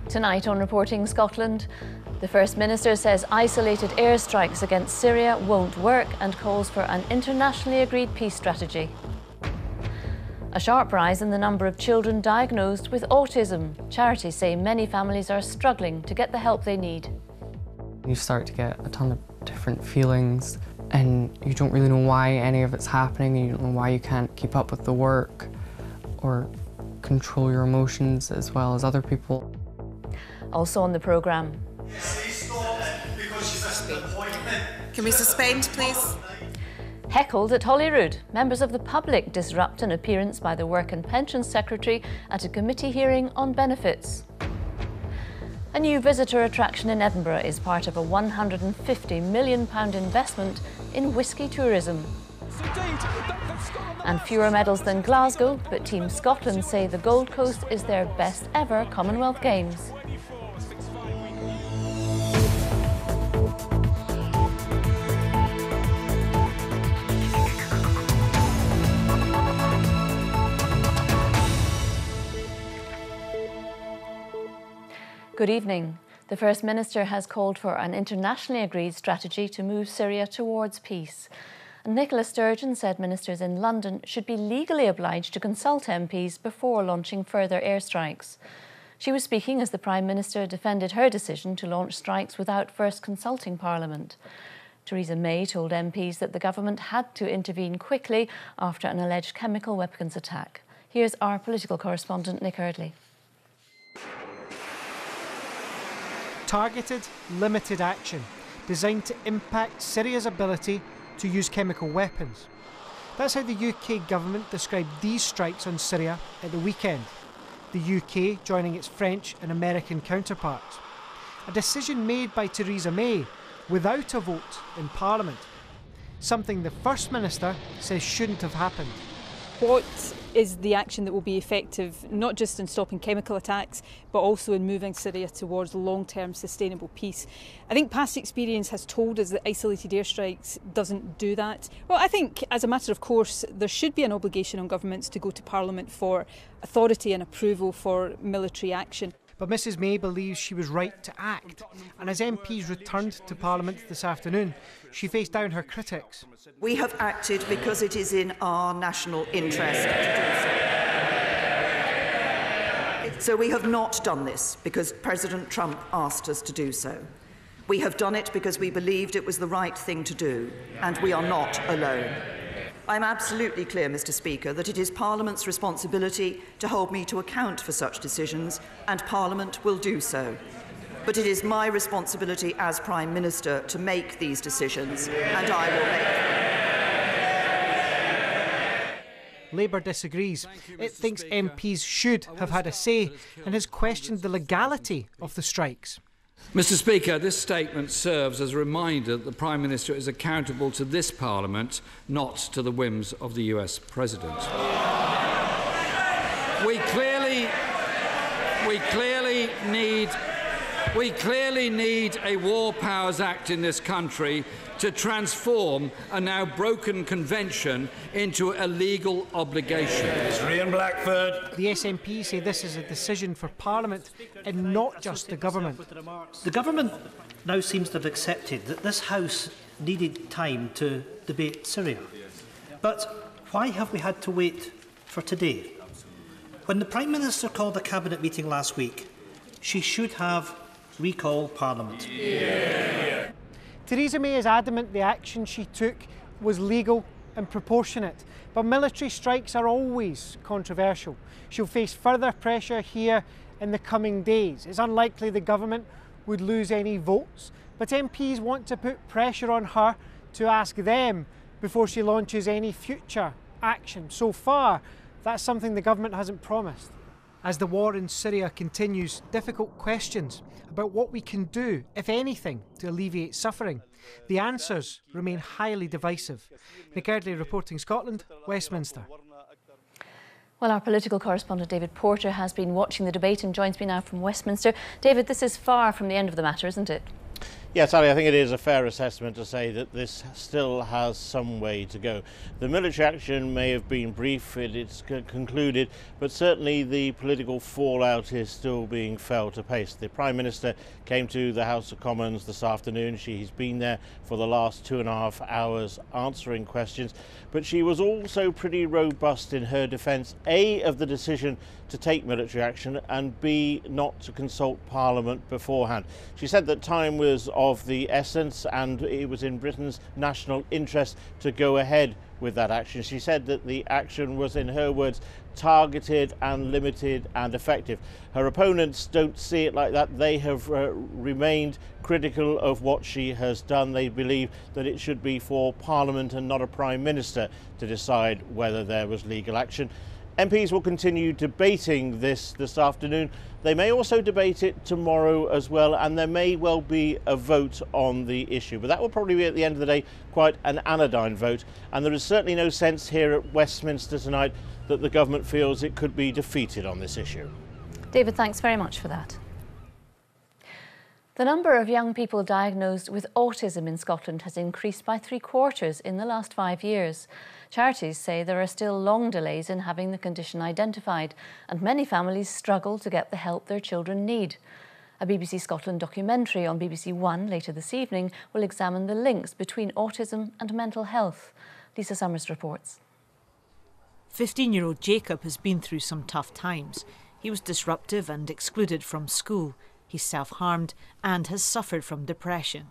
Tonight on Reporting Scotland, the First Minister says isolated airstrikes against Syria won't work and calls for an internationally agreed peace strategy. A sharp rise in the number of children diagnosed with autism. Charities say many families are struggling to get the help they need. You start to get a ton of different feelings and you don't really know why any of it's happening, and you don't know why you can't keep up with the work or control your emotions as well as other people. Also on the programme. Can we suspend, please? Heckled at Holyrood. Members of the public disrupt an appearance by the Work and Pensions Secretary at a committee hearing on benefits. A new visitor attraction in Edinburgh is part of a £150 million investment in whisky tourism. And fewer medals than Glasgow, but Team Scotland say the Gold Coast is their best ever Commonwealth Games. Good evening. The First Minister has called for an internationally agreed strategy to move Syria towards peace. And Nicola Sturgeon said ministers in London should be legally obliged to consult MPs before launching further airstrikes. She was speaking as the Prime Minister defended her decision to launch strikes without first consulting Parliament. Theresa May told MPs that the government had to intervene quickly after an alleged chemical weapons attack. Here's our political correspondent Nick Eardley. Targeted, limited action designed to impact Syria's ability to use chemical weapons. That's how the UK government described these strikes on Syria at the weekend, the UK joining its French and American counterparts. A decision made by Theresa May without a vote in Parliament, something the First Minister says shouldn't have happened. What is the action that will be effective, not just in stopping chemical attacks, but also in moving Syria towards long-term sustainable peace? I think past experience has told us that isolated airstrikes doesn't do that. Well, I think as a matter of course, there should be an obligation on governments to go to Parliament for authority and approval for military action. But Mrs May believes she was right to act, and as MPs returned to Parliament this afternoon, she faced down her critics. We have acted because it is in our national interest to do so. So we have not done this because President Trump asked us to do so. We have done it because we believed it was the right thing to do, and we are not alone. I'm absolutely clear, Mr Speaker, that it is Parliament's responsibility to hold me to account for such decisions, and Parliament will do so. But it is my responsibility as Prime Minister to make these decisions, and I will make them. Labour disagrees. It thinks MPs should have had a say and has questioned the legality of the strikes. Mr Speaker, this statement serves as a reminder that the Prime Minister is accountable to this Parliament, not to the whims of the US President. We clearly need a War Powers Act in this country to transform a now broken convention into a legal obligation. Ryan Blackford. The SNP say this is a decision for Parliament and not just the government. The government now seems to have accepted that this House needed time to debate Syria. But why have we had to wait for today? When the Prime Minister called a Cabinet meeting last week, she should have recalled Parliament. Yeah. Theresa May is adamant the action she took was legal and proportionate, but military strikes are always controversial. She'll face further pressure here in the coming days. It's unlikely the government would lose any votes, but MPs want to put pressure on her to ask them before she launches any future action. So far, that's something the government hasn't promised. As the war in Syria continues, difficult questions about what we can do, if anything, to alleviate suffering. The answers remain highly divisive. Nick Eardley, Reporting Scotland, Westminster. Well, our political correspondent David Porter has been watching the debate and joins me now from Westminster. David, this is far from the end of the matter, isn't it? Yes, Ali, I think it is a fair assessment to say that this still has some way to go. The military action may have been brief, it's concluded, but certainly the political fallout is still being felt apace. The Prime Minister came to the House of Commons this afternoon. She's been there for the last 2.5 hours answering questions, but she was also pretty robust in her defence, A, of the decision to take military action, and B, not to consult Parliament beforehand. She said that time was of the essence and it was in Britain's national interest to go ahead with that action. She said that the action was, in her words, targeted and limited and effective. Her opponents don't see it like that. They have remained critical of what she has done. They believe that it should be for Parliament and not a Prime Minister to decide whether there was legal action. MPs will continue debating this afternoon. They may also debate it tomorrow as well, and there may well be a vote on the issue. But that will probably be, at the end of the day, quite an anodyne vote. And there is certainly no sense here at Westminster tonight that the government feels it could be defeated on this issue. David, thanks very much for that. The number of young people diagnosed with autism in Scotland has increased by 3/4 in the last 5 years. Charities say there are still long delays in having the condition identified, and many families struggle to get the help their children need. A BBC Scotland documentary on BBC One later this evening will examine the links between autism and mental health. Lisa Summers reports. 15-year-old Jacob has been through some tough times. He was disruptive and excluded from school. He's self-harmed and has suffered from depression.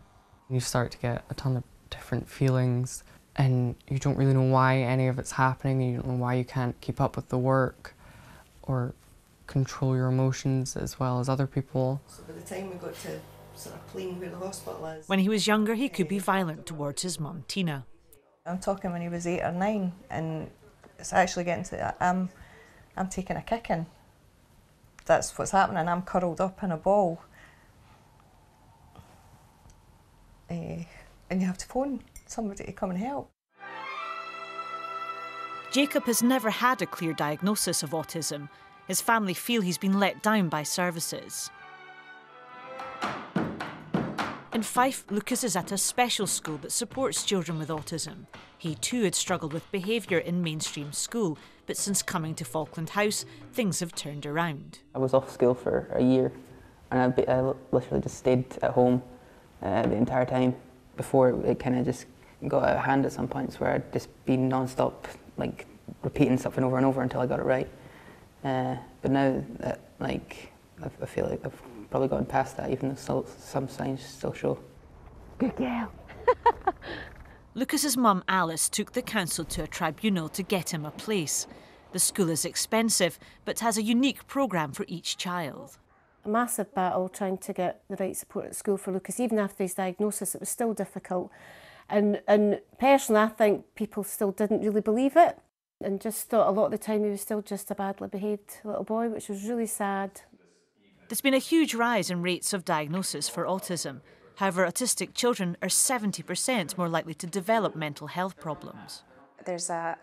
You start to get a ton of different feelings and you don't really know why any of it's happening. You don't know why you can't keep up with the work or control your emotions as well as other people. So by the time we got to sort of Plean, where the hospital is... When he was younger, he could be violent towards his mum, Tina. I'm talking when he was 8 or 9, and it's actually getting to... I'm taking a kicking. That's what's happening. I'm curled up in a ball. And you have to phone somebody to come and help. Jacob has never had a clear diagnosis of autism. His family feel he's been let down by services. In Fife, Lucas is at a special school that supports children with autism. He too had struggled with behaviour in mainstream school, but since coming to Falkland House, things have turned around. I was off school for a year, and I literally just stayed at home the entire time before it kind of just got out of hand at some points where I'd just been non-stop, like, repeating something over and over until I got it right. But now that, like, I feel like I've probably gotten past that, even though some signs still show. Good girl. Lucas's mum Alice took the council to a tribunal to get him a place. The school is expensive, but has a unique programme for each child. A massive battle trying to get the right support at school for Lucas. Even after his diagnosis, it was still difficult. And personally, I think people still didn't really believe it and just thought a lot of the time he was still just a badly behaved little boy, which was really sad. There's been a huge rise in rates of diagnosis for autism. However, autistic children are 70% more likely to develop mental health problems. There's an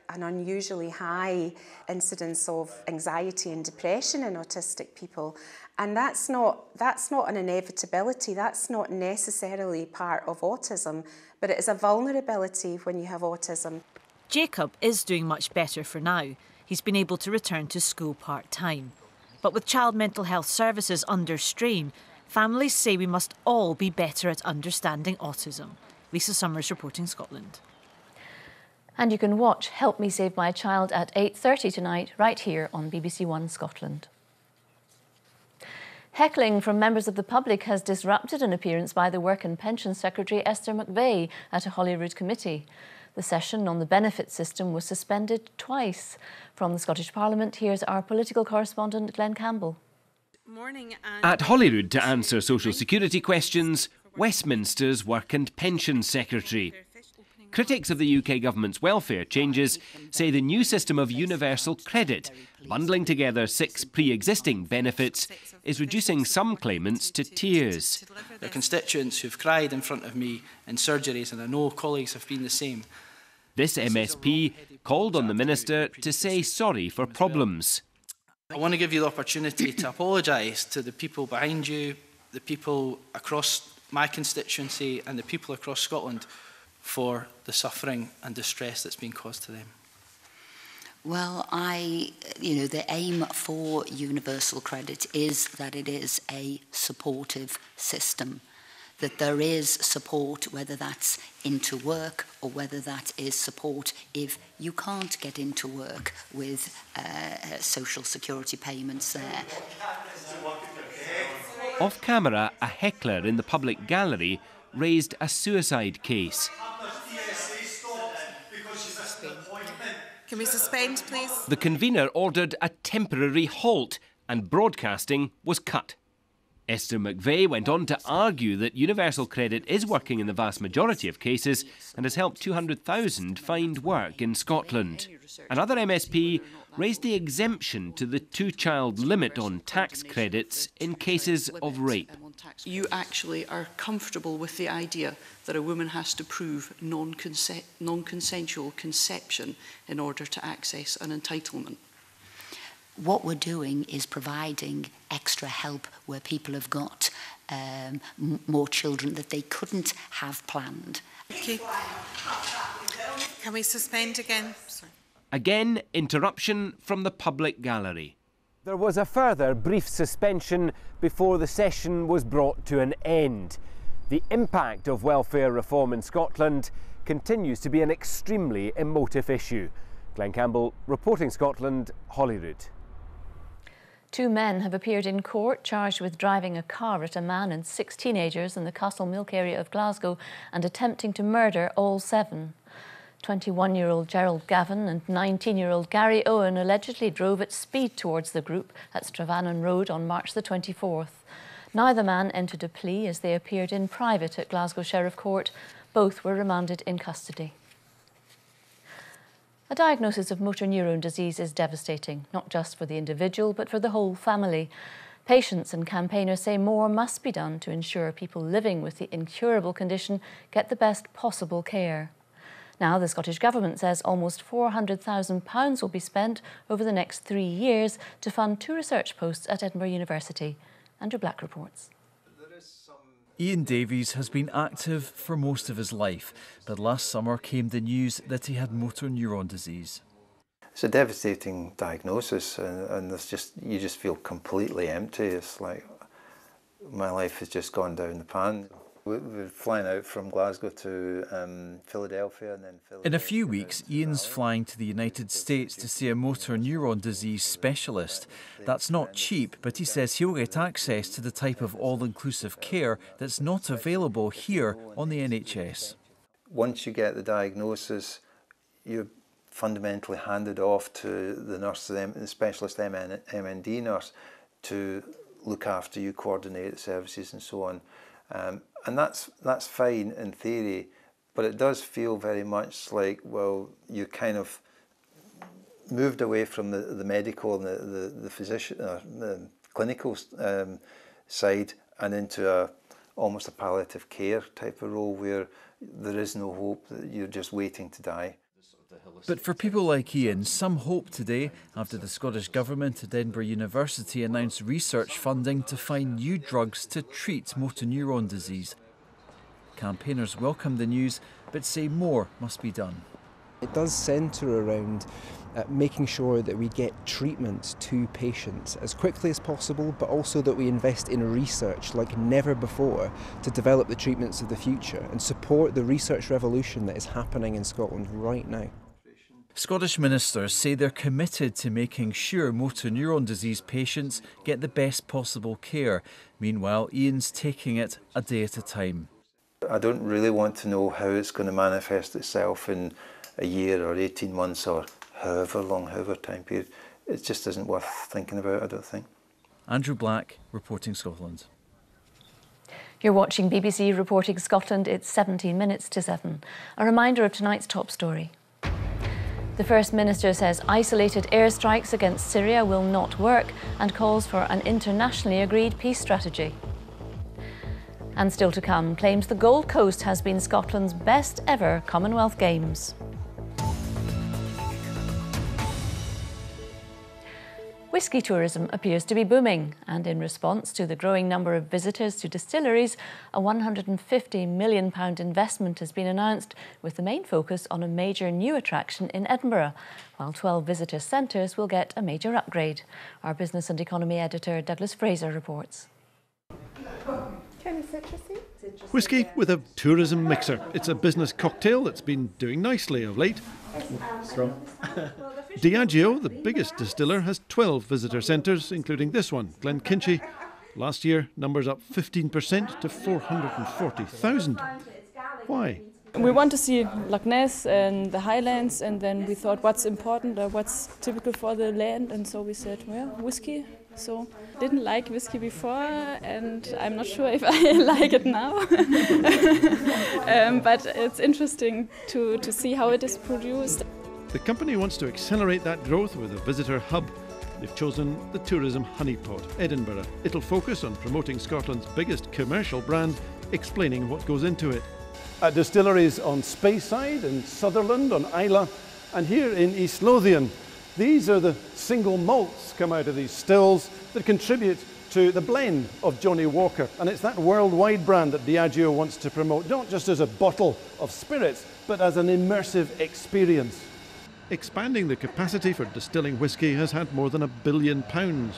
unusually high incidence of anxiety and depression in autistic people, and that's not an inevitability, that's not necessarily part of autism, but it is a vulnerability when you have autism. Jacob is doing much better for now. He's been able to return to school part-time. But with child mental health services under strain, families say we must all be better at understanding autism. Lisa Summers reporting Scotland. And you can watch Help Me Save My Child at 8:30 tonight, right here on BBC One Scotland. Heckling from members of the public has disrupted an appearance by the Work and Pensions Secretary Esther McVeigh at a Holyrood committee. The session on the benefit system was suspended twice. From the Scottish Parliament, here's our political correspondent Glenn Campbell. At Holyrood to answer social security questions, Westminster's Work and Pensions Secretary. Critics of the UK government's welfare changes say the new system of universal credit, bundling together 6 pre-existing benefits, is reducing some claimants to tears. There are constituents who've cried in front of me in surgeries, and I know colleagues have been the same. This MSP called on the Minister to say sorry for problems. I want to give you the opportunity to apologise to the people behind you, the people across my constituency and the people across Scotland for the suffering and distress that's been caused to them? Well, the aim for universal credit is that it is a supportive system, that there is support, whether that's into work or whether that is support if you can't get into work with social security payments there. Off camera, a heckler in the public gallery raised a suicide case. Can we suspend, please? The convener ordered a temporary halt and broadcasting was cut. Esther McVeigh went on to argue that universal credit is working in the vast majority of cases and has helped 200,000 find work in Scotland. Another MSP raised the exemption to the two-child limit on tax credits in cases of rape. You actually are comfortable with the idea that a woman has to prove non-consensual conception in order to access an entitlement. What we're doing is providing extra help where people have got more children that they couldn't have planned. Okay. Can we suspend again? Sorry. Again, interruption from the public gallery. There was a further brief suspension before the session was brought to an end. The impact of welfare reform in Scotland continues to be an extremely emotive issue. Glenn Campbell, reporting Scotland, Holyrood. 2 men have appeared in court charged with driving a car at a man and 6 teenagers in the Castlemilk area of Glasgow and attempting to murder all 7. 21-year-old Gerald Gavin and 19-year-old Gary Owen allegedly drove at speed towards the group at Stravanon Road on March the 24th. Neither man entered a plea as they appeared in private at Glasgow Sheriff Court. Both were remanded in custody. A diagnosis of motor neurone disease is devastating, not just for the individual, but for the whole family. Patients and campaigners say more must be done to ensure people living with the incurable condition get the best possible care. Now, the Scottish Government says almost £400,000 will be spent over the next 3 years to fund 2 research posts at Edinburgh University. Andrew Black reports. Ian Davies has been active for most of his life, but last summer came the news that he had motor neuron disease. It's a devastating diagnosis, and you just feel completely empty. It's like my life has just gone down the pan. We're flying out from Glasgow to Philadelphia and then Philadelphia. In a few weeks, Ian's flying to the United States to see a motor neuron disease specialist. That's not cheap, but he says he'll get access to the type of all-inclusive care that's not available here on the NHS. Once you get the diagnosis, you're fundamentally handed off to the nurse, the specialist MND nurse, to look after you, coordinate the services and so on. And that's fine in theory, but it does feel very much like, well, you kind of moved away from the medical and the physician, the clinical side, and into almost a palliative care type of role where there is no hope, that you're just waiting to die. But for people like Ian, some hope today after the Scottish Government at Edinburgh University announced research funding to find new drugs to treat motor neuron disease. Campaigners welcome the news, but say more must be done. It does centre around making sure that we get treatment to patients as quickly as possible, but also that we invest in research like never before to develop the treatments of the future and support the research revolution that is happening in Scotland right now. Scottish ministers say they're committed to making sure motor neuron disease patients get the best possible care. Meanwhile, Ian's taking it a day at a time. I don't really want to know how it's going to manifest itself in a year or 18 months or however time period. It just isn't worth thinking about, I don't think. Andrew Black, reporting Scotland. You're watching BBC Reporting Scotland. It's 17 minutes to 7. A reminder of tonight's top story. The First Minister says isolated airstrikes against Syria will not work and calls for an internationally agreed peace strategy. And still to come, claims the Gold Coast has been Scotland's best ever Commonwealth Games. Whisky tourism appears to be booming, and in response to the growing number of visitors to distilleries, a £150 million investment has been announced, with the main focus on a major new attraction in Edinburgh, while 12 visitor centres will get a major upgrade. Our business and economy editor Douglas Fraser reports. Whisky with a tourism mixer. It's a business cocktail that's been doing nicely of late. Diageo, the biggest distiller, has 12 visitor centres, including this one, Glenkinchie. Last year, numbers up 15% to 440,000. Why? We want to see Loch Ness and the Highlands, and then we thought what's important or what's typical for the land, and so we said, well, whisky. So didn't like whisky before, and I'm not sure if I like it now. But it's interesting to see how it is produced. The company wants to accelerate that growth with a visitor hub. They've chosen the Tourism Honeypot, Edinburgh. It'll focus on promoting Scotland's biggest commercial brand, explaining what goes into it. At distilleries on Speyside, in Sutherland, on Islay, and here in East Lothian. These are the single malts come out of these stills that contribute to the blend of Johnnie Walker. And it's that worldwide brand that Diageo wants to promote, not just as a bottle of spirits, but as an immersive experience. Expanding the capacity for distilling whisky has had more than £1 billion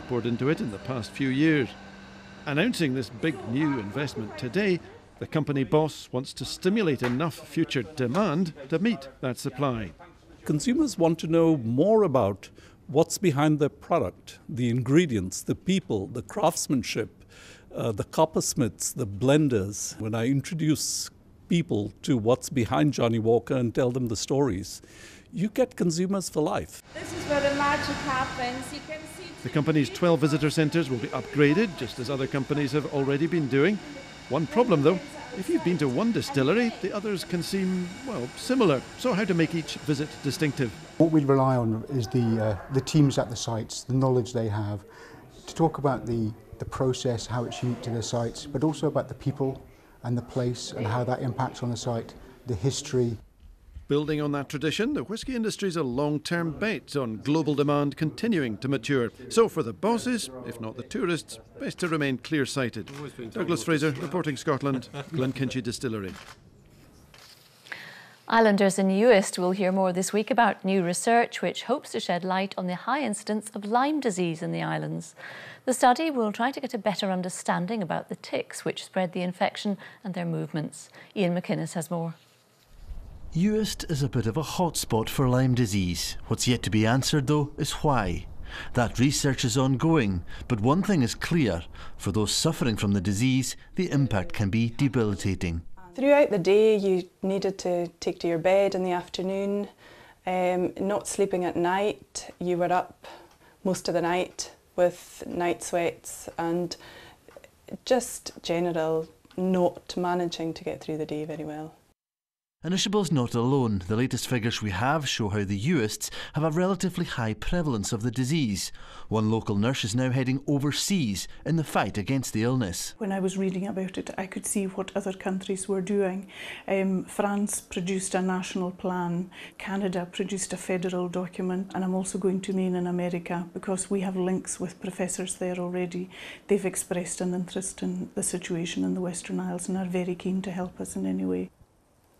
poured into it in the past few years. Announcing this big new investment today, the company boss wants to stimulate enough future demand to meet that supply. Consumers want to know more about what's behind their product, the ingredients, the people, the craftsmanship, the coppersmiths, the blenders. When I introduce people to what's behind Johnnie Walker and tell them the stories, you get consumers for life. This is where the magic happens. You can see the company's 12 visitor centres will be upgraded, just as other companies have already been doing. One problem though, if you've been to one distillery, the others can seem, well, similar. So how to make each visit distinctive? What we rely on is the teams at the sites, the knowledge they have, to talk about the process, how it's unique to the sites, but also about the people and the place and how that impacts on the site, the history. Building on that tradition, the whisky industry's a long-term bet on global demand continuing to mature. So for the bosses, if not the tourists, best to remain clear-sighted. Douglas Fraser, reporting Scotland, Glenkinchie Distillery. Islanders in Uist will hear more this week about new research which hopes to shed light on the high incidence of Lyme disease in the islands. The study will try to get a better understanding about the ticks which spread the infection and their movements. Ian McInnes has more. Uist is a bit of a hotspot for Lyme disease. What's yet to be answered, though, is why. That research is ongoing, but one thing is clear. For those suffering from the disease, the impact can be debilitating. Throughout the day, you needed to take to your bed in the afternoon, not sleeping at night. You were up most of the night with night sweats and just general not managing to get through the day very well. And Ishabel's not alone. The latest figures we have show how the Uists have a relatively high prevalence of the disease. One local nurse is now heading overseas in the fight against the illness. When I was reading about it, I could see what other countries were doing. France produced a national plan, Canada produced a federal document, and I'm also going to mean in America because we have links with professors there already. They've expressed an interest in the situation in the Western Isles and are very keen to help us in any way.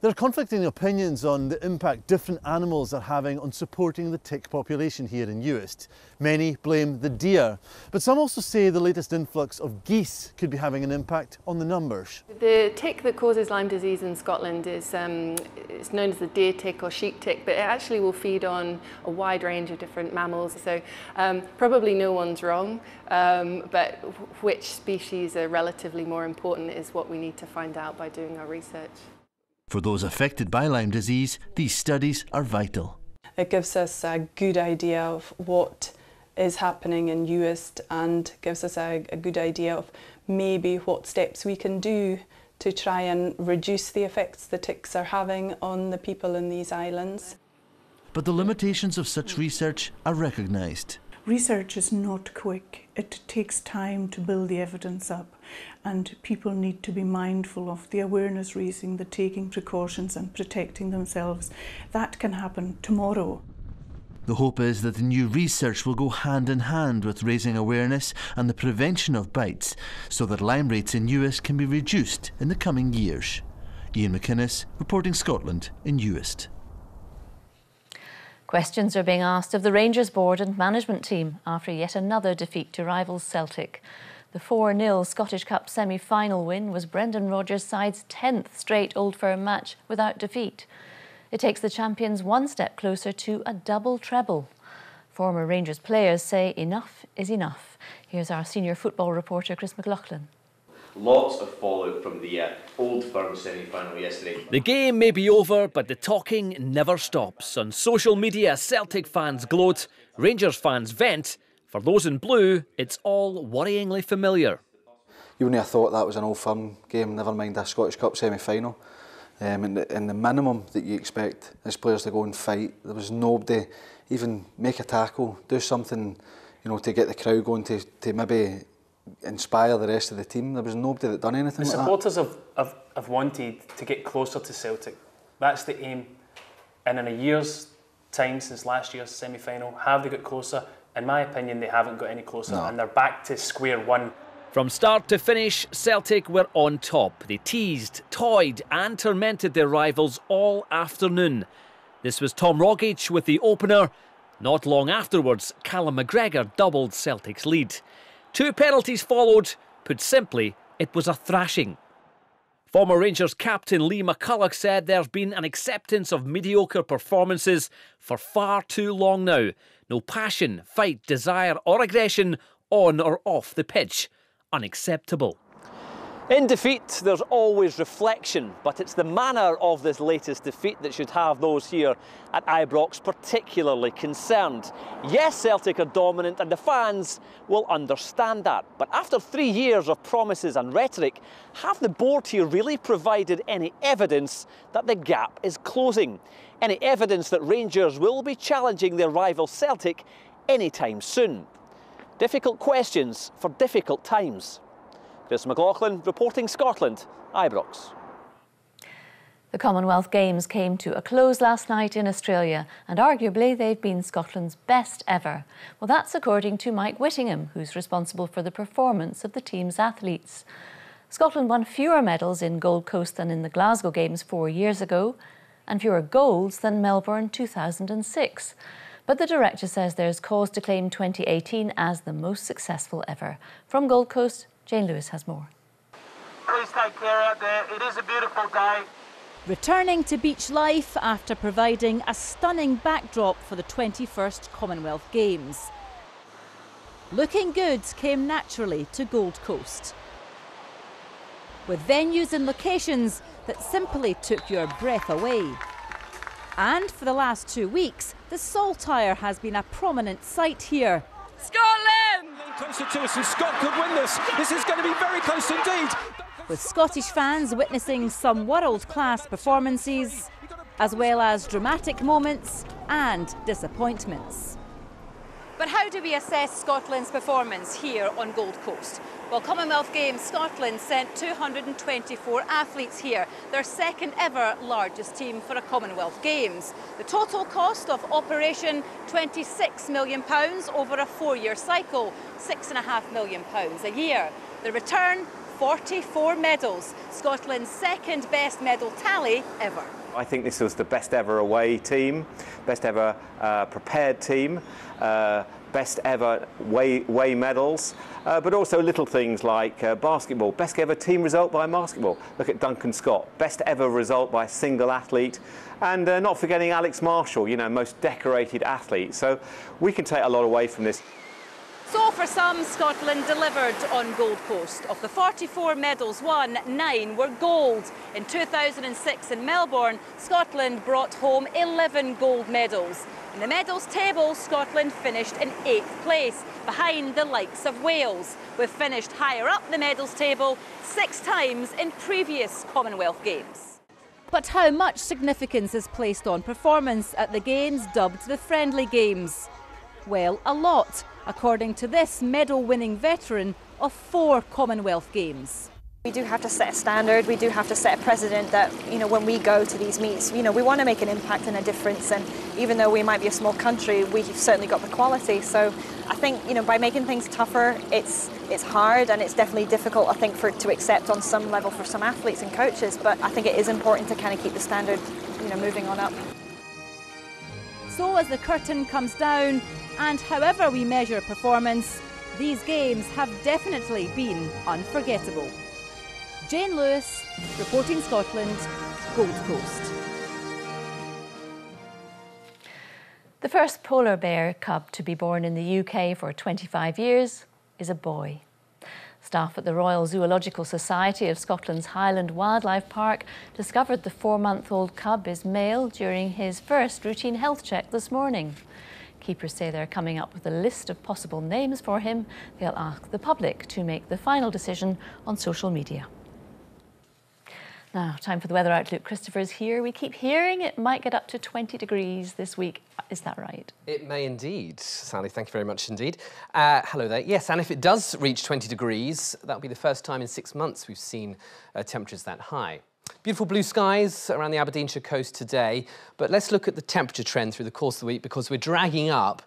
There are conflicting opinions on the impact different animals are having on supporting the tick population here in Uist. Many blame the deer, but some also say the latest influx of geese could be having an impact on the numbers. The tick that causes Lyme disease in Scotland is it's known as the deer tick or sheep tick, but it actually will feed on a wide range of different mammals. So probably no one's wrong, but which species are relatively more important is what we need to find out by doing our research. For those affected by Lyme disease, these studies are vital. It gives us a good idea of what is happening in Uist and gives us a good idea of maybe what steps we can do to try and reduce the effects the ticks are having on the people in these islands. But the limitations of such research are recognised. Research is not quick. It takes time to build the evidence up, and people need to be mindful of the awareness raising, the taking precautions and protecting themselves. That can happen tomorrow. The hope is that the new research will go hand in hand with raising awareness and the prevention of bites so that Lyme rates in Uist can be reduced in the coming years. Ian McInnes, reporting Scotland in Uist. Questions are being asked of the Rangers board and management team after yet another defeat to rivals Celtic. The 4-0 Scottish Cup semi-final win was Brendan Rodgers' side's 10th straight Old Firm match without defeat. It takes the champions one step closer to a double treble. Former Rangers players say enough is enough. Here's our senior football reporter Chris McLaughlin. Lots of fallout from the Old Firm semi-final yesterday. The game may be over, but the talking never stops. On social media, Celtic fans gloat, Rangers fans vent. For those in blue, it's all worryingly familiar. You wouldn't have thought that was an Old Firm game, never mind a Scottish Cup semi-final. And the minimum that you expect is players to go and fight. There was nobody, even make a tackle, do something, you know, to get the crowd going, to maybe inspire the rest of the team. There was nobody that done anything like that. The supporters have wanted to get closer to Celtic. That's the aim. And in a year's time since last year's semi-final, have they got closer? In my opinion, they haven't got any closer, and they're back to square one. From start to finish, Celtic were on top. They teased, toyed and tormented their rivals all afternoon. This was Tom Rogic with the opener. Not long afterwards, Callum McGregor doubled Celtic's lead. 2 penalties followed. Put simply, it was a thrashing. Former Rangers captain Lee McCulloch said there's been an acceptance of mediocre performances for far too long now. No passion, fight, desire or aggression on or off the pitch. Unacceptable. In defeat, there's always reflection, but it's the manner of this latest defeat that should have those here at Ibrox particularly concerned. Yes, Celtic are dominant and the fans will understand that, but after 3 years of promises and rhetoric, have the board here really provided any evidence that the gap is closing? Any evidence that Rangers will be challenging their rival Celtic anytime soon? Difficult questions for difficult times. Chris McLaughlin, reporting Scotland, Ibrox. The Commonwealth Games came to a close last night in Australia, and arguably they've been Scotland's best ever. Well, that's according to Mike Whittingham, who's responsible for the performance of the team's athletes. Scotland won fewer medals in Gold Coast than in the Glasgow Games 4 years ago, and fewer golds than Melbourne 2006. But the director says there's cause to claim 2018 as the most successful ever. From Gold Coast, Jane Lewis has more. Please take care out there. It is a beautiful day. Returning to beach life after providing a stunning backdrop for the 21st Commonwealth Games. Looking good came naturally to Gold Coast, with venues and locations that simply took your breath away. And for the last 2 weeks, the Saltire has been a prominent sight here. Scotland! Closer to us, and Scott could win this. This is going to be very close indeed. With Scottish fans witnessing some world-class performances, as well as dramatic moments and disappointments. But how do we assess Scotland's performance here on Gold Coast? Well, Commonwealth Games Scotland sent 224 athletes here, their second ever largest team for a Commonwealth Games. The total cost of operation, £26 million over a 4-year cycle, £6.5 million a year. The return, 44 medals, Scotland's second best medal tally ever. I think this was the best ever away team, best ever prepared team, best ever away medals, but also little things like basketball, best ever team result by basketball. Look at Duncan Scott, best ever result by a single athlete, and not forgetting Alex Marshall, you know, most decorated athlete. So we can take a lot away from this. So for some, Scotland delivered on Gold Coast. Of the 44 medals won, 9 were gold. In 2006 in Melbourne, Scotland brought home 11 gold medals. In the medals table, Scotland finished in 8th place, behind the likes of Wales. We've finished higher up the medals table 6 times in previous Commonwealth Games. But how much significance is placed on performance at the Games dubbed the Friendly Games? Well, a lot, according to this medal-winning veteran of 4 Commonwealth Games. We do have to set a standard, we do have to set a precedent that, you know, when we go to these meets, you know, we want to make an impact and a difference, and even though we might be a small country, we've certainly got the quality. So I think, you know, by making things tougher, it's hard and it's definitely difficult, I think, to accept on some level for some athletes and coaches, but I think it is important to kind of keep the standard, you know, moving on up. So as the curtain comes down, and however we measure performance, these games have definitely been unforgettable. Jane Lewis, reporting Scotland, Gold Coast. The first polar bear cub to be born in the UK for 25 years is a boy. Staff at the Royal Zoological Society of Scotland's Highland Wildlife Park discovered the 4-month-old cub is male during his first routine health check this morning. Keepers say they're coming up with a list of possible names for him. They'll ask the public to make the final decision on social media. Now, time for the weather outlook. Christopher's here. We keep hearing it might get up to 20 degrees this week. Is that right? It may indeed. Sally, thank you very much indeed. Hello there. Yes, and if it does reach 20 degrees, that'll be the first time in 6 months we've seen temperatures that high. Beautiful blue skies around the Aberdeenshire coast today, but let's look at the temperature trend through the course of the week, because we're dragging up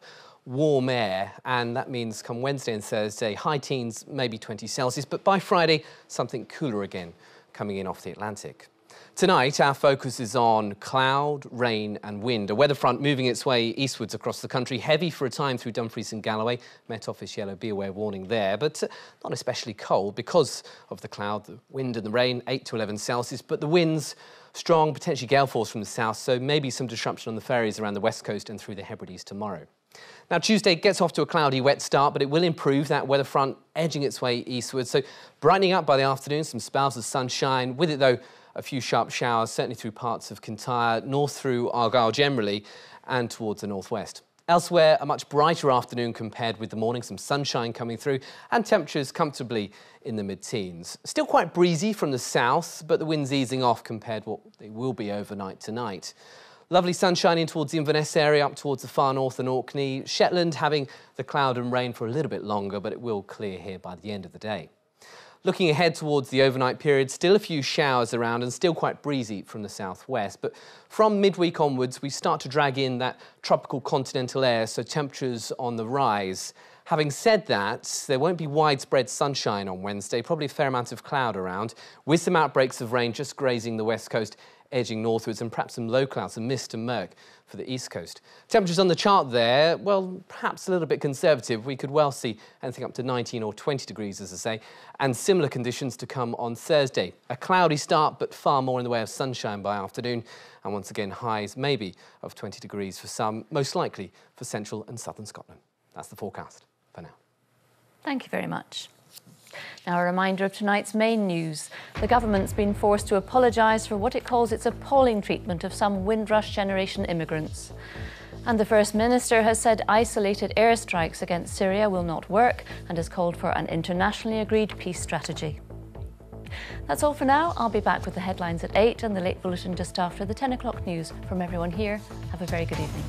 warm air, and that means come Wednesday and Thursday, high teens, maybe 20 Celsius, but by Friday, something cooler again coming in off the Atlantic. Tonight, our focus is on cloud, rain and wind. A weather front moving its way eastwards across the country, heavy for a time through Dumfries and Galloway. Met Office yellow be aware warning there, but not especially cold because of the cloud, the wind and the rain, 8 to 11 Celsius, but the winds strong, potentially gale force from the south, so maybe some disruption on the ferries around the west coast and through the Hebrides tomorrow. Now, Tuesday gets off to a cloudy, wet start, but it will improve, that weather front edging its way eastward. So brightening up by the afternoon, some spells of sunshine. With it, though, a few sharp showers, certainly through parts of Kintyre, north through Argyll generally, and towards the northwest. Elsewhere, a much brighter afternoon compared with the morning, some sunshine coming through, and temperatures comfortably in the mid-teens. Still quite breezy from the south, but the winds easing off compared to what they will be overnight tonight. Lovely sunshine in towards the Inverness area, up towards the far north and Orkney. Shetland having the cloud and rain for a little bit longer, but it will clear here by the end of the day. Looking ahead towards the overnight period, still a few showers around and still quite breezy from the southwest. But from midweek onwards, we start to drag in that tropical continental air, so temperatures on the rise. Having said that, there won't be widespread sunshine on Wednesday, probably a fair amount of cloud around, with some outbreaks of rain just grazing the west coast, edging northwards, and perhaps some low clouds, some mist and murk for the east coast. Temperatures on the chart there, well, perhaps a little bit conservative. We could well see anything up to 19 or 20 degrees, as I say, and similar conditions to come on Thursday. A cloudy start, but far more in the way of sunshine by afternoon, and once again, highs maybe of 20 degrees for some, most likely for central and southern Scotland. That's the forecast for now. Thank you very much. Now, a reminder of tonight's main news. The government's been forced to apologise for what it calls its appalling treatment of some Windrush generation immigrants. And the First Minister has said isolated airstrikes against Syria will not work and has called for an internationally agreed peace strategy. That's all for now. I'll be back with the headlines at 8 and the late bulletin just after the 10 o'clock news. From everyone here, have a very good evening.